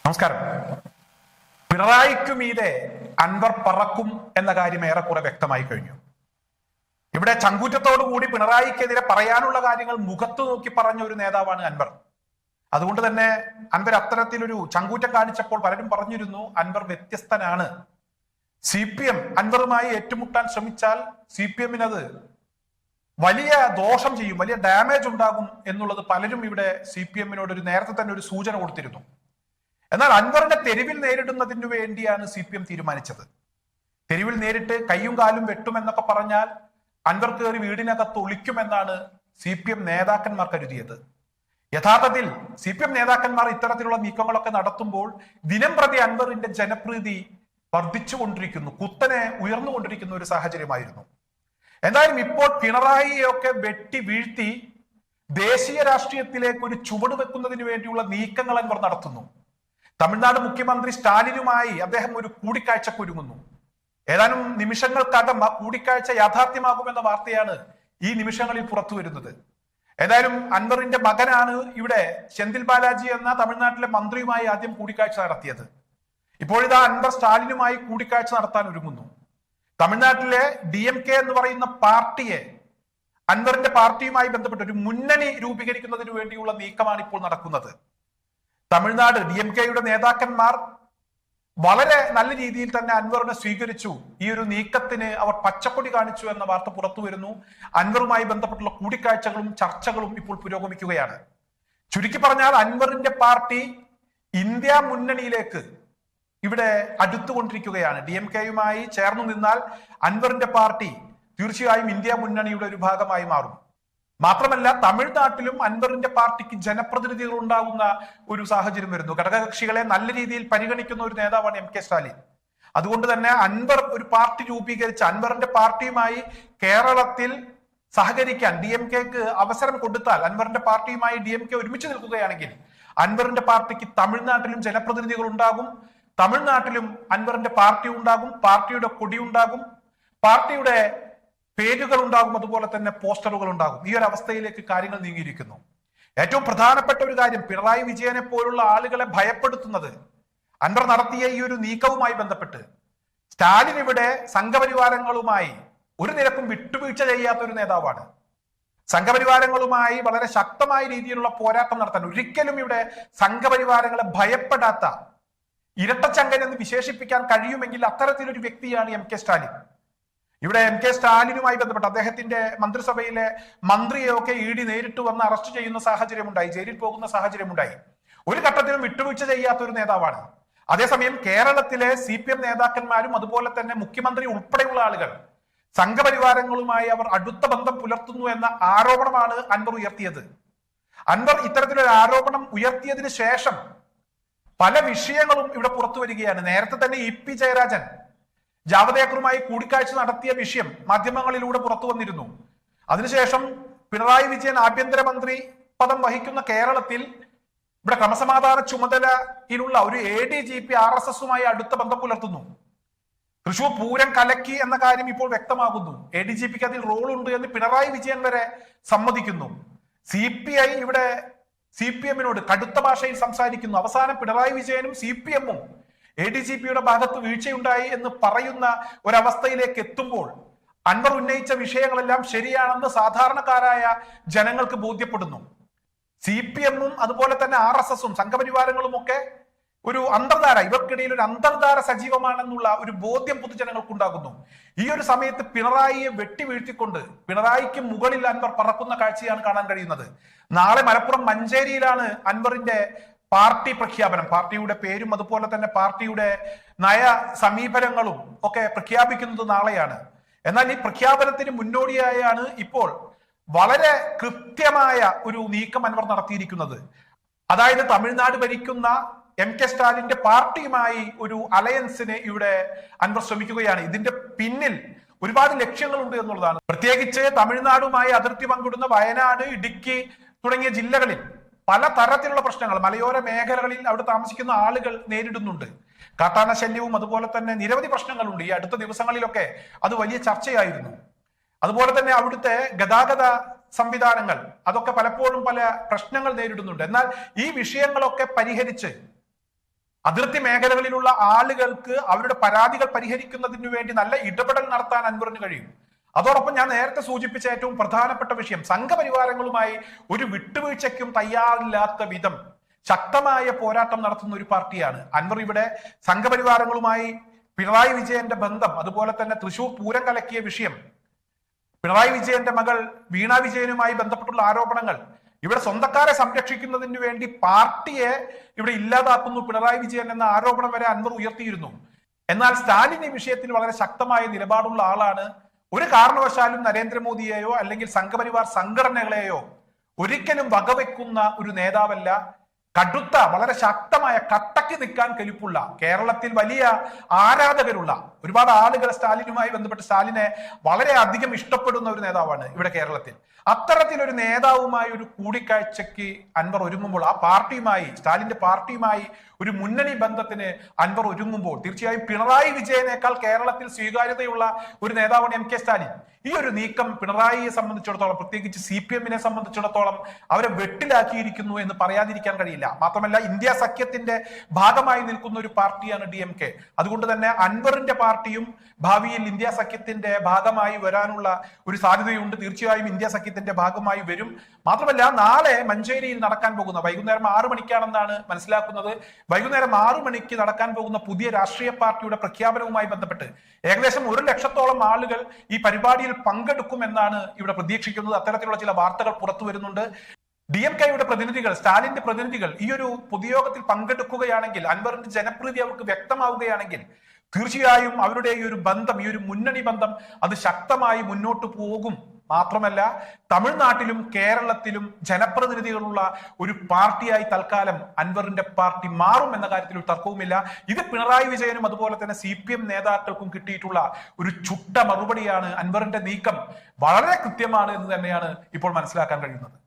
നമസ്കാരം. പിണറായിക്കു മീതെ അൻവർ പറക്കും എന്ന കാര്യം ഏറെക്കുറെ വ്യക്തമായി കഴിഞ്ഞു. ഇവിടെ ചങ്കൂറ്റത്തോടുകൂടി പിണറായിക്കെതിരെ പറയാനുള്ള കാര്യങ്ങൾ മുഖത്തു നോക്കി പറഞ്ഞ ഒരു നേതാവാണ് അൻവർ. അതുകൊണ്ട് തന്നെ അൻവർ അത്തരത്തിലൊരു ചങ്കൂറ്റം കാണിച്ചപ്പോൾ പലരും പറഞ്ഞിരുന്നു അൻവർ വ്യത്യസ്തനാണ്. CPM അൻവറുമായി ഏറ്റുമുട്ടാൻ ശ്രമിച്ചാൽ CPM-നത് വലിയ ദോഷം ചെയ്യും, വലിയ ഡാമേജ് ഉണ്ടാകും എന്നുള്ളത് പലരും ഇവിടെ CPM-നോട് നേരത്തെ തന്നെ ഒരു സൂചന കൊടുത്തിരുന്നു. എന്നാൽ അൻവറിനെ തെരുവിൽ നേരിടുന്നതിനു വേണ്ടിയാണ് CPM തീരുമാനിച്ചത്. തെരുവിൽ നേരിട്ട് കയ്യും കാലും വെട്ടുമെന്നൊക്കെ പറഞ്ഞാൽ അൻവർ കയറി വീടിനകത്ത് ഒളിക്കുമെന്നാണ് CPM നേതാക്കന്മാർ കരുതിയത്. യഥാർത്ഥത്തിൽ CPM നേതാക്കന്മാർ ഇത്തരത്തിലുള്ള നീക്കങ്ങളൊക്കെ നടത്തുമ്പോൾ ദിനം പ്രതി അൻവറിന്റെ ജനപ്രീതി വർദ്ധിച്ചുകൊണ്ടിരിക്കുന്നു, കുത്തനെ ഉയർന്നുകൊണ്ടിരിക്കുന്ന ഒരു സാഹചര്യമായിരുന്നു. എന്തായാലും ഇപ്പോൾ പിണറായിയൊക്കെ വെട്ടി വീഴ്ത്തി ദേശീയ രാഷ്ട്രീയത്തിലേക്ക് ഒരു ചുവട് വെക്കുന്നതിന് വേണ്ടിയുള്ള നീക്കങ്ങൾ അൻവർ നടത്തുന്നു. തമിഴ്നാട് മുഖ്യമന്ത്രി സ്റ്റാലിനുമായി അദ്ദേഹം ഒരു കൂടിക്കാഴ്ചക്ക് ഒരുങ്ങുന്നു. ഏതാനും നിമിഷങ്ങൾക്കകം ആ കൂടിക്കാഴ്ച യാഥാർത്ഥ്യമാകുമെന്ന വാർത്തയാണ് ഈ നിമിഷങ്ങളിൽ പുറത്തു വരുന്നത്. ഏതായാലും അൻവറിന്റെ മകനാണ് ഇവിടെ സെന്തിൽ ബാലാജി എന്ന തമിഴ്നാട്ടിലെ മന്ത്രിയുമായി ആദ്യം കൂടിക്കാഴ്ച നടത്തിയത്. ഇപ്പോഴിതാ അൻവർ സ്റ്റാലിനുമായി കൂടിക്കാഴ്ച നടത്താൻ ഒരുങ്ങുന്നു. തമിഴ്നാട്ടിലെ DMK എന്ന് പറയുന്ന പാർട്ടിയെ അൻവറിന്റെ പാർട്ടിയുമായി ബന്ധപ്പെട്ട് ഒരു മുന്നണി രൂപീകരിക്കുന്നതിന് വേണ്ടിയുള്ള നീക്കമാണ് ഇപ്പോൾ നടക്കുന്നത്. തമിഴ്നാട് DMK-യുടെ നേതാക്കന്മാർ വളരെ നല്ല രീതിയിൽ തന്നെ അൻവറിനെ സ്വീകരിച്ചു. ഈ ഒരു നീക്കത്തിന് അവർ പച്ചക്കൊടി കാണിച്ചു എന്ന വാർത്ത പുറത്തു വരുന്നു. അൻവറുമായി ബന്ധപ്പെട്ടുള്ള കൂടിക്കാഴ്ചകളും ചർച്ചകളും ഇപ്പോൾ പുരോഗമിക്കുകയാണ്. ചുരുക്കി പറഞ്ഞാൽ അൻവറിന്റെ പാർട്ടി ഇന്ത്യ മുന്നണിയിലേക്ക് ഇവിടെ അടുത്തുകൊണ്ടിരിക്കുകയാണ്. DMK-യുമായി ചേർന്നു നിന്നാൽ അൻവറിന്റെ പാർട്ടി തീർച്ചയായും ഇന്ത്യ മുന്നണിയുടെ ഒരു ഭാഗമായി മാറും. മാത്രമല്ല തമിഴ്നാട്ടിലും അൻവറിന്റെ പാർട്ടിക്ക് ജനപ്രതിനിധികൾ ഉണ്ടാകുന്ന ഒരു സാഹചര്യം വരുന്നു. ഘടകകക്ഷികളെ നല്ല രീതിയിൽ പരിഗണിക്കുന്ന ഒരു നേതാവാണ് MK സ്റ്റാലിൻ. അതുകൊണ്ട് തന്നെ അൻവർ ഒരു പാർട്ടി രൂപീകരിച്ച് അൻവറിന്റെ പാർട്ടിയുമായി കേരളത്തിൽ സഹകരിക്കാൻ DMK-ക്ക് അവസരം കൊടുത്താൽ, അൻവറിന്റെ പാർട്ടിയുമായി DMK ഒരുമിച്ച് നിൽക്കുകയാണെങ്കിൽ അൻവറിന്റെ പാർട്ടിക്ക് തമിഴ്നാട്ടിലും ജനപ്രതിനിധികൾ ഉണ്ടാകും, തമിഴ്നാട്ടിലും അൻവറിന്റെ പാർട്ടി ഉണ്ടാകും, പാർട്ടിയുടെ കൊടി ഉണ്ടാകും, പാർട്ടിയുടെ പേരുകൾ ഉണ്ടാകും, അതുപോലെ തന്നെ പോസ്റ്ററുകൾ ഉണ്ടാകും. ഈ ഒരു അവസ്ഥയിലേക്ക് കാര്യങ്ങൾ നീങ്ങിയിരിക്കുന്നു. ഏറ്റവും പ്രധാനപ്പെട്ട ഒരു കാര്യം, പിണറായി വിജയനെ പോലുള്ള ആളുകളെ ഭയപ്പെടുത്തുന്നത് അൻവർ നടത്തിയ ഈ ഒരു നീക്കവുമായി ബന്ധപ്പെട്ട് സ്റ്റാലിൻ ഇവിടെ സംഘപരിവാരങ്ങളുമായി ഒരു നിരക്കും വിട്ടുവീഴ്ച ചെയ്യാത്ത ഒരു നേതാവാണ്. സംഘപരിവാരങ്ങളുമായി വളരെ ശക്തമായ രീതിയിലുള്ള പോരാട്ടം നടത്താൻ, ഒരിക്കലും ഇവിടെ സംഘപരിവാരങ്ങളെ ഭയപ്പെടാത്ത ഇരട്ടച്ചങ്കൻ എന്ന് വിശേഷിപ്പിക്കാൻ കഴിയുമെങ്കിൽ അത്തരത്തിലൊരു വ്യക്തിയാണ് MK സ്റ്റാലിൻ. ഇവിടെ MK സ്റ്റാലിനുമായി ബന്ധപ്പെട്ട് അദ്ദേഹത്തിന്റെ മന്ത്രിസഭയിലെ മന്ത്രിയെയൊക്കെ ED നേരിട്ട് വന്ന് അറസ്റ്റ് ചെയ്യുന്ന സാഹചര്യമുണ്ടായി, ജയിലിൽ പോകുന്ന സാഹചര്യമുണ്ടായി. ഒരു ഘട്ടത്തിലും വിട്ടുവീഴ്ച ചെയ്യാത്ത ഒരു നേതാവാണ്. അതേസമയം കേരളത്തിലെ CPM നേതാക്കന്മാരും അതുപോലെ തന്നെ മുഖ്യമന്ത്രി ഉൾപ്പെടെയുള്ള ആളുകൾ സംഘപരിവാരങ്ങളുമായി അവർ അടുത്ത ബന്ധം പുലർത്തുന്നു എന്ന ആരോപണമാണ് അൻവർ ഉയർത്തിയത്. അൻവർ ഇത്തരത്തിലൊരു ആരോപണം ഉയർത്തിയതിനു ശേഷം പല വിഷയങ്ങളും ഇവിടെ പുറത്തു വരികയാണ്. നേരത്തെ തന്നെ EP ജയരാജൻ ജാവദേക്കറുമായി കൂടിക്കാഴ്ച നടത്തിയ വിഷയം മാധ്യമങ്ങളിലൂടെ പുറത്തു വന്നിരുന്നു. അതിനുശേഷം പിണറായി വിജയൻ ആഭ്യന്തരമന്ത്രി പദം വഹിക്കുന്ന കേരളത്തിൽ ഇവിടെ ക്രമസമാധാന ചുമതലയിലുള്ള ഒരു ADGP RSS-ഉമായി അടുത്ത ബന്ധം പുലർത്തുന്നു. തൃശൂർ പൂരം കലക്കി എന്ന കാര്യം ഇപ്പോൾ വ്യക്തമാകുന്നു. ADGP-ക്ക് അതിൽ റോൾ ഉണ്ട് എന്ന് പിണറായി വിജയൻ വരെ സമ്മതിക്കുന്നു. CPI ഇവിടെ CPM-നോട് കടുത്ത ഭാഷയിൽ സംസാരിക്കുന്നു. അവസാനം പിണറായി വിജയനും CPM-ഉം ADGP-യുടെ ഭാഗത്ത് വീഴ്ചയുണ്ടായി എന്ന് പറയുന്ന ഒരവസ്ഥയിലേക്ക് എത്തുമ്പോൾ അൻവർ ഉന്നയിച്ച വിഷയങ്ങളെല്ലാം ശരിയാണെന്ന് സാധാരണക്കാരായ ജനങ്ങൾക്ക് ബോധ്യപ്പെടുന്നു. CPM-ഉം അതുപോലെ തന്നെ RSS-ഉം സംഘപരിവാരങ്ങളും ഒക്കെ ഒരു അന്തർധാര, ഇവർക്കിടയിൽ ഒരു അന്തർധാര സജീവമാണെന്നുള്ള ഒരു ബോധ്യം പൊതുജനങ്ങൾക്കുണ്ടാകുന്നു. ഈ ഒരു സമയത്ത് പിണറായിയെ വെട്ടി വീഴ്ത്തിക്കൊണ്ട് പിണറായിക്ക് മുകളിൽ അൻവർ പറക്കുന്ന കാഴ്ചയാണ് കാണാൻ കഴിയുന്നത്. നാളെ മലപ്പുറം മഞ്ചേരിയിലാണ് അൻവറിന്റെ പാർട്ടി പ്രഖ്യാപനം. പാർട്ടിയുടെ പേരും അതുപോലെ തന്നെ പാർട്ടിയുടെ നയ സമീപനങ്ങളും ഒക്കെ പ്രഖ്യാപിക്കുന്നത് നാളെയാണ്. എന്നാൽ ഈ പ്രഖ്യാപനത്തിന് മുന്നോടിയായാണ് ഇപ്പോൾ വളരെ കൃത്യമായ ഒരു നീക്കം അൻവർ നടത്തിയിരിക്കുന്നത്. അതായത് തമിഴ്നാട് ഭരിക്കുന്ന MK സ്റ്റാലിന്റെ പാർട്ടിയുമായി ഒരു അലയൻസിന് ഇവിടെ അൻവർ ശ്രമിക്കുകയാണ്. ഇതിന്റെ പിന്നിൽ ഒരുപാട് ലക്ഷ്യങ്ങളുണ്ട് എന്നുള്ളതാണ്. പ്രത്യേകിച്ച് തമിഴ്നാടുമായി അതിർത്തി പങ്കിടുന്ന വയനാട്, ഇടുക്കി തുടങ്ങിയ ജില്ലകളിൽ പല തരത്തിലുള്ള പ്രശ്നങ്ങൾ മലയോര മേഖലകളിൽ അവിടെ താമസിക്കുന്ന ആളുകൾ നേരിടുന്നുണ്ട്. കാട്ടാന ശല്യവും അതുപോലെ തന്നെ നിരവധി പ്രശ്നങ്ങളുണ്ട്. ഈ അടുത്ത ദിവസങ്ങളിലൊക്കെ അത് വലിയ ചർച്ചയായിരുന്നു. അതുപോലെ തന്നെ അവിടുത്തെ ഗതാഗത സംവിധാനങ്ങൾ അതൊക്കെ പലപ്പോഴും പല പ്രശ്നങ്ങൾ നേരിടുന്നുണ്ട്. എന്നാൽ ഈ വിഷയങ്ങളൊക്കെ പരിഹരിച്ച് അതിർത്തി മേഖലകളിലുള്ള ആളുകൾക്ക് അവരുടെ പരാതികൾ പരിഹരിക്കുന്നതിന് വേണ്ടി നല്ല ഇടപെടൽ നടത്താൻ അൻവറിന് കഴിയും. അതോടൊപ്പം ഞാൻ നേരത്തെ സൂചിപ്പിച്ച ഏറ്റവും പ്രധാനപ്പെട്ട വിഷയം, സംഘപരിവാരങ്ങളുമായി ഒരു വിട്ടുവീഴ്ചയ്ക്കും തയ്യാറില്ലാത്ത വിധം ശക്തമായ പോരാട്ടം നടത്തുന്ന ഒരു പാർട്ടിയാണ് അൻവർ. ഇവിടെ സംഘപരിവാരങ്ങളുമായി പിണറായി വിജയന്റെ ബന്ധം, അതുപോലെ തന്നെ തൃശൂർ പൂരം കലക്കിയ വിഷയം, പിണറായി വിജയന്റെ മകൾ വീണ വിജയനുമായി ബന്ധപ്പെട്ടുള്ള ആരോപണങ്ങൾ, ഇവിടെ സ്വന്തക്കാരെ സംരക്ഷിക്കുന്നതിന് വേണ്ടി പാർട്ടിയെ ഇവിടെ ഇല്ലാതാക്കുന്നു പിണറായി വിജയൻ എന്ന ആരോപണം വരെ അൻവർ ഉയർത്തിയിരുന്നു. എന്നാൽ സ്റ്റാലിൻ ഈ വിഷയത്തിൽ വളരെ ശക്തമായ നിലപാടുള്ള ആളാണ്. ഒരു കാരണവശാലും നരേന്ദ്രമോദിയെയോ അല്ലെങ്കിൽ സംഘപരിവാർ സംഘടനകളെയോ ഒരിക്കലും വകവെക്കുന്ന ഒരു നേതാവല്ല. കടുത്ത, വളരെ ശക്തമായ, കട്ടക്ക് നിൽക്കാൻ കെൽപ്പുള്ള, കേരളത്തിൽ വലിയ ആരാധകരുള്ള ഒരുപാട് ആളുകൾ സ്റ്റാലിനുമായി ബന്ധപ്പെട്ട് സ്റ്റാലിനെ വളരെ അധികം ഇഷ്ടപ്പെടുന്ന ഒരു നേതാവാണ് ഇവിടെ കേരളത്തിൽ. അത്തരത്തിലൊരു നേതാവുമായി ഒരു കൂടിക്കാഴ്ചയ്ക്ക് അൻവർ ഒരുങ്ങുമ്പോൾ, ആ പാർട്ടിയുമായി, സ്റ്റാലിന്റെ പാർട്ടിയുമായി ഒരു മുന്നണി ബന്ധത്തിന് അൻവർ ഒരുങ്ങുമ്പോൾ, തീർച്ചയായും പിണറായി വിജയനേക്കാൾ കേരളത്തിൽ സ്വീകാര്യതയുള്ള ഒരു നേതാവാണ് എം കെ സ്റ്റാലിൻ. ഈ ഒരു നീക്കം പിണറായിയെ സംബന്ധിച്ചിടത്തോളം, പ്രത്യേകിച്ച് CPM-നെ സംബന്ധിച്ചിടത്തോളം അവരെ വെട്ടിലാക്കിയിരിക്കുന്നു എന്ന് പറയാതിരിക്കാൻ കഴിയില്ല. മാത്രമല്ല, ഇന്ത്യ സഖ്യത്തിന്റെ ഭാഗമായി നിൽക്കുന്ന ഒരു പാർട്ടിയാണ് DMK. അതുകൊണ്ട് തന്നെ അൻവറിന്റെ പാർട്ടിയും ഭാവിയിൽ ഇന്ത്യ സഖ്യത്തിന്റെ ഭാഗമായി വരാനുള്ള ഒരു സാധ്യതയുണ്ട്. തീർച്ചയായും ഇന്ത്യ സഖ്യത്തിന്റെ ഭാഗമായി വരും. മാത്രമല്ല, നാളെ മഞ്ചേരിയിൽ നടക്കാൻ പോകുന്ന, വൈകുന്നേരം 6 മണിക്കാണെന്നാണ് മനസ്സിലാക്കുന്നത്, വൈകുന്നേരം 6 മണിക്ക് നടക്കാൻ പോകുന്ന പുതിയ രാഷ്ട്രീയ പാർട്ടിയുടെ പ്രഖ്യാപനവുമായി ബന്ധപ്പെട്ട് ഏകദേശം 1 ലക്ഷത്തോളം ആളുകൾ ഈ പരിപാടിയിൽ പങ്കെടുക്കുമെന്നാണ് ഇവിടെ പ്രതീക്ഷിക്കുന്നത്. അത്തരത്തിലുള്ള ചില വാർത്തകൾ പുറത്തു വരുന്നുണ്ട്. DMKയുടെ പ്രതിനിധികൾ, സ്റ്റാലിന്റെ പ്രതിനിധികൾ ഈ ഒരു പൊതുയോഗത്തിൽ പങ്കെടുക്കുകയാണെങ്കിൽ, അൻവറിന്റെ ജനപ്രീതി അവർക്ക് വ്യക്തമാവുകയാണെങ്കിൽ, തീർച്ചയായും അവരുടെ ഈ ഒരു ബന്ധം, ഈ ഒരു മുന്നണി ബന്ധം അത് ശക്തമായി മുന്നോട്ട് പോകും. മാത്രമല്ല, തമിഴ്നാട്ടിലും കേരളത്തിലും ജനപ്രതിനിധികളുള്ള ഒരു പാർട്ടിയായി തൽക്കാലം അൻവറിന്റെ പാർട്ടി മാറും എന്ന കാര്യത്തിൽ ഒരു തർക്കവുമില്ല. ഇത് പിണറായി വിജയനും അതുപോലെ തന്നെ CPM നേതാക്കൾക്കും കിട്ടിയിട്ടുള്ള ഒരു ചുട്ട മറുപടിയാണ്. അൻവറിന്റെ നീക്കം വളരെ കൃത്യമാണ് എന്ന് തന്നെയാണ് ഇപ്പോൾ മനസ്സിലാക്കാൻ കഴിയുന്നത്.